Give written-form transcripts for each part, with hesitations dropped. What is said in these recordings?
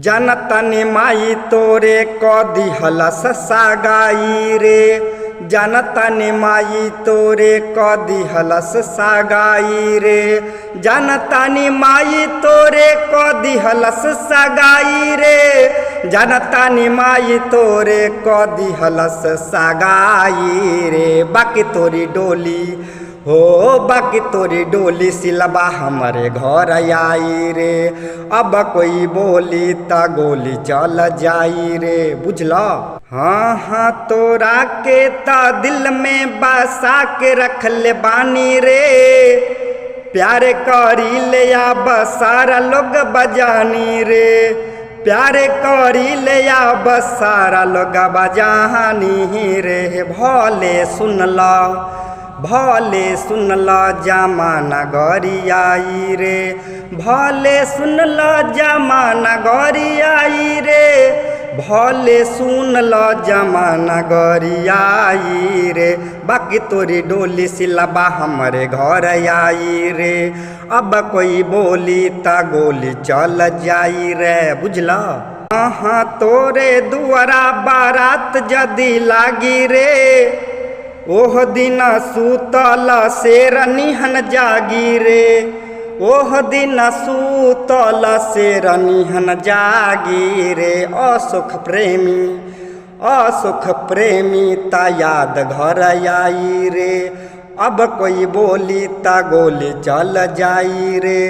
जनतनि माई तोरे क दिहलस सागाई रे। जनतनि माई तोरे क दिहलस सागाई रे। जनतनि माई तोरे क दिहलस सागाई रे। जनतनि माई तोरे क दिहलस सागाई रे। बाकी तोरी डोली हो बाकी तोरी डोली सिलबा हमारे घर आई रे। अब कोई बोली त गोली चल जाई रे। बुझला हाँ हाँ तोरा के त दिल में बसा के रख ले बानी रे। प्यार करी ले या बसारा लोग बजानी रे। प्यार करी ले या बसारा लोग बजानी रे। भले सुनला भले सुनला जमाना गरी आई रे। भले सुनला जमाना गरी आई रे। भले सुनला जमाना गरी आई रे। बाकी तोरी डोली सिलबा हमारे घर आई रे। अब कोई बोली त गोली चल जाई रे। बुझला हाँ तोरे दुआरा बारात जदी लागी रे। ओह दिन सूतल शेर निहन जागी रे। ओह दिन सूतल शेर निहन जागी रे। असुख प्रेमी ता याद घर आई रे। अब कोई बोली ता गोली चल जाई रे।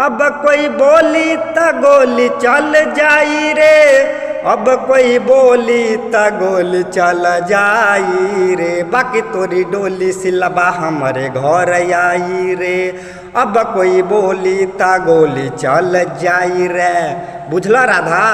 अब कोई बोली त गोली चल जाई रे। अब कोई बोली त गोली चल जाई रे। बाकी तोरी डोली सिलबा हमारे घर आई रे। अब कोई बोली त गोली चल जाई रे। बुझला राधा।